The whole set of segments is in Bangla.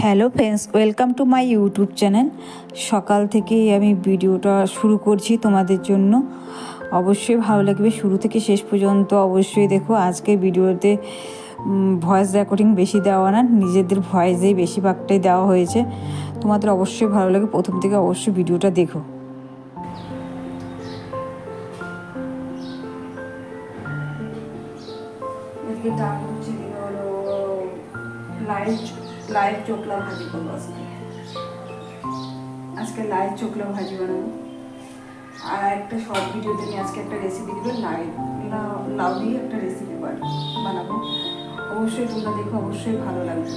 Hello friends, welcome to my YouTube channel. সকাল থেকেই আমি ভিডিওটা শুরু করছি তোমাদের জন্য। অবশ্যই ভালো লাগবে, শুরু থেকে শেষ পর্যন্ত অবশ্যই দেখো। আজকে ভিডিওতে ভয়েস রেকর্ডিং বেশি দেওয়া না, নিজেদের ভয়েসেই বেশিরভাগটাই দেওয়া হয়েছে। তোমাদের অবশ্যই ভালো লাগে, প্রথম থেকে অবশ্যই ভিডিওটা দেখো। লাইভ চোখলা ভাজি করবো আজকে লাইভ চোখলা ভাজি বানাবো। আর একটা শর্ট ভিডিওতে আমি আজকে একটা রেসিপি দিব, লাউ দিয়ে একটা রেসিপি বানাবো। অবশ্যই তোমরা দেখো, অবশ্যই ভালো লাগবে।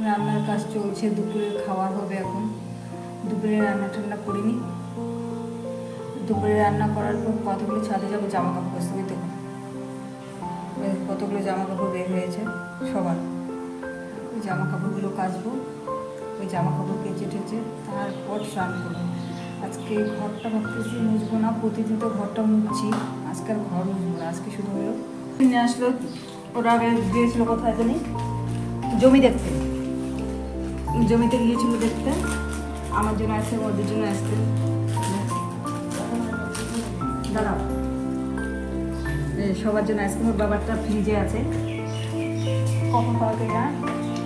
রান্নার কাজ চলছে, দুপুরের খাওয়ার হবে এখন। দুপুরে রান্না টান্না করিনি। দুপুরে রান্না করার পর কতগুলো ছাদে যাবো জামা কাপড় কাচতে। দেখো কতগুলো জামা কাপড় বের হয়েছে সবার। ওই জামা কাপড়গুলো কাচবো, ওই জামা কাপড় কেচে টেচে তারপর স্নান করবো। আজকে ঘরটা ভাবতেছি মুছবো না, প্রতিদিন তো ঘরটা মুছছি, আজকে আর ঘর মুছবো না। আজকে শুধু হলো নিয়ে আসলো, ওরা আগে গিয়েছিলো কোথায় জানি, জমি দেখতে। জমিতে গিয়েছিল দেখতে, আমার জন্য আসতে, ওদের জন্য আসতে। দাঁড়াও, সবার জন্য আইসক্রিম। ওর বাবারটা ফ্রিজে আছে, কখন পাওয়াতে না।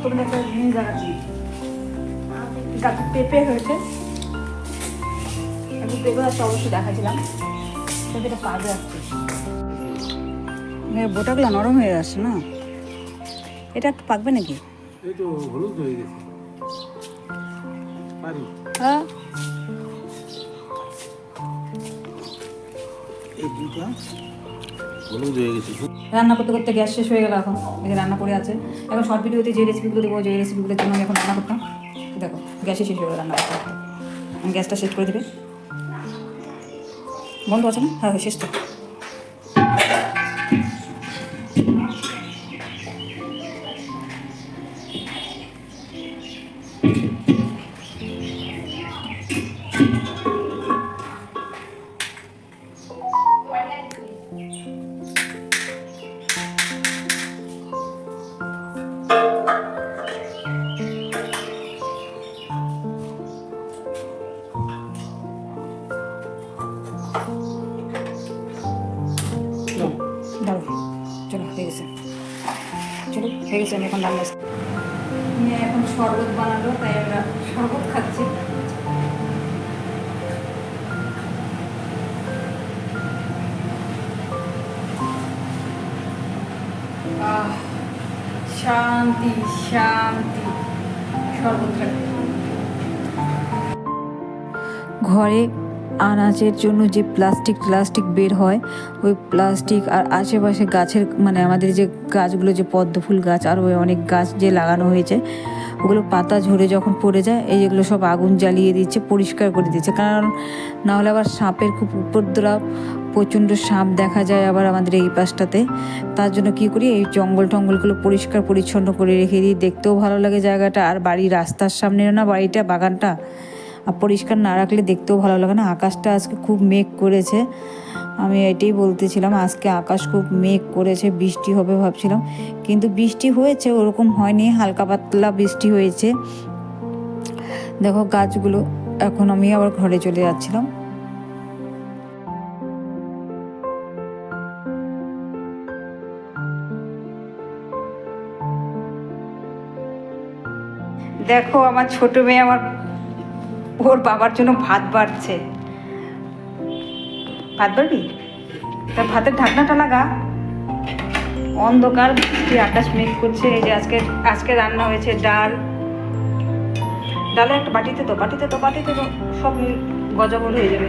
তোমাদের একটা জিনিস দেখাচ্ছি, গাছে পেঁপে হয়েছে। একটু পেঁপে আসতে অবশ্যই দেখাচ্ছিলাম, পেঁপেটা পাবে আসছে। বোটাগুলো নরম হয়ে আসছে না, এটা একটু পাকবে নাকি? এই তো হলুদ হয়ে গেছে। হ্যাঁ, হলুদ হয়ে গেছে। রান্না করতে করতে গ্যাস শেষ হয়ে গেল। এখন দেখে রান্না করে আছে। এখন শর্ট ভিডিওতে যে রেসিপিগুলো দেবো, যে রেসিপিগুলোর জন্য আমি এখন রান্না করতাম, দেখো গ্যাসে শেষ হয়ে গেল রান্না করতে। আমি গ্যাসটা শেষ করে দেবে। বন্ধ আছে না? হ্যাঁ শেষ তো। চলো হয়ে গেছে, চলো হয়ে গেছে। আমি এখন রান্না এখন শরবত বানালো, তাই আমরা শরবত খাচ্ছি। শান্তি শান্তি, শরবত খাচ্ছি। ঘরে আনাজের জন্য যে প্লাস্টিক বের হয়, ওই প্লাস্টিক আর আশেপাশে গাছের মানে আমাদের যে গাছগুলো, যে পদ্ম ফুল গাছ আর ওই অনেক গাছ যে লাগানো হয়েছে, ওগুলো পাতা ঝরে যখন পড়ে যায়, এই যেগুলো সব আগুন জ্বালিয়ে দিচ্ছে, পরিষ্কার করে দিচ্ছে। কারণ না হলে আবার সাপের খুব উপদ্রব, প্রচণ্ড সাপ দেখা যায় আবার আমাদের এই পাশটাতে। তার জন্য কী করি, এই টঙ্গলগুলো পরিষ্কার পরিচ্ছন্ন করে রেখে দিই। দেখতেও ভালো লাগে জায়গাটা, আর বাড়ির রাস্তার সামনেও না বাড়িটা, বাগানটা, আর পরিষ্কার না রাখলে দেখতেও ভালো লাগে না। আকাশটা আজকে খুব মেঘ করেছে, আমি এটাই বলতেছিলাম, আজকে আকাশ খুব মেঘ করেছে, বৃষ্টি হবে ভাবছিলাম, কিন্তু বৃষ্টি হয়েছে ওরকম হয়নি, হালকা পাতলা বৃষ্টি হয়েছে। দেখো গাছগুলো। এখন আমি আবার ঘরে চলে যাচ্ছিলাম। দেখো আমার ছোট মেয়ে আমার ওর বাবার জন্য ভাত বাড়ছে। ভাত বাড়বি? তা ভাতের ঢাকনাটা লাগা। অন্ধকার, বৃষ্টি, আকাশ মেঘ করছে। এই যে আজকে রান্না হয়েছে ডালে একটা বাটিতে তো সব গজাগোল হয়ে যাবে।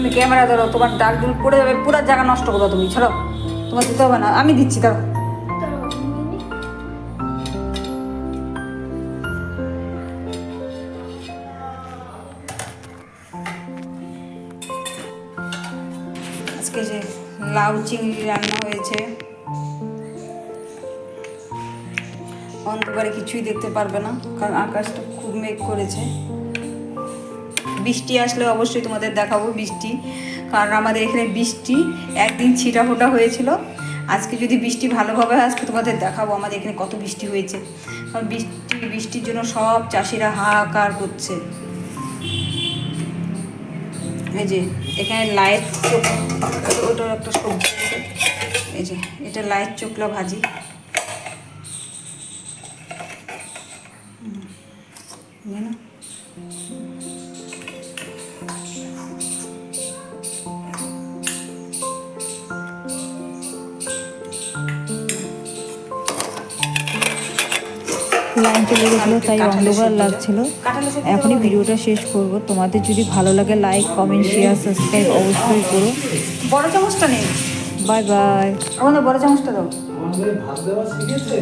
তুমি ক্যামেরা ধরো, তোমার ডাল ডুল পড়ে যাবে, পুরো জায়গা নষ্ট করো তুমি, ছাড়ো, তোমার দিতে হবে না, আমি দিচ্ছি দাও। আজকে যে লাউ চিংড়ি রান্না হয়েছে, অন্ধকারে কিছুই দেখতে পারবে না কারণ আকাশটা খুব মেঘ করেছে। বৃষ্টি আসলে অবশ্যই তোমাদের দেখাবো বৃষ্টি, কারণ আমাদের এখানে বৃষ্টি একদিন ছিটা ফোটা হয়েছিল। আজকে যদি বৃষ্টি ভালোভাবে হয় আজকে তোমাদের দেখাবো আমাদের এখানে কত বৃষ্টি হয়েছে। কারণ বৃষ্টির জন্য সব চাষিরা হাহাকার করছে। এই যে এখানে লাইট ওটার একটা সবজি আছে, এই যে এটা লাইট চোখলা ভাজি। না লাইন চলে গেছিলো তাই অন্ধকার লাগছিল। এখনই ভিডিওটা শেষ করব। তোমাদের যদি ভালো লাগে লাইক কমেন্ট শেয়ার সাবস্ক্রাইব অবশ্যই করো। বড় চামচটা নেই, বাই বাই। আমাদের বড় চামচটা দাও। আমাদের ভাত দেওয়া শিখেছে।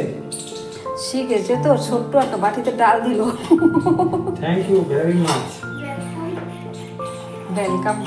শিখেছে তো, ছোট্ট একটা বাটিতে ডাল দিল। Thank you very much. Welcome.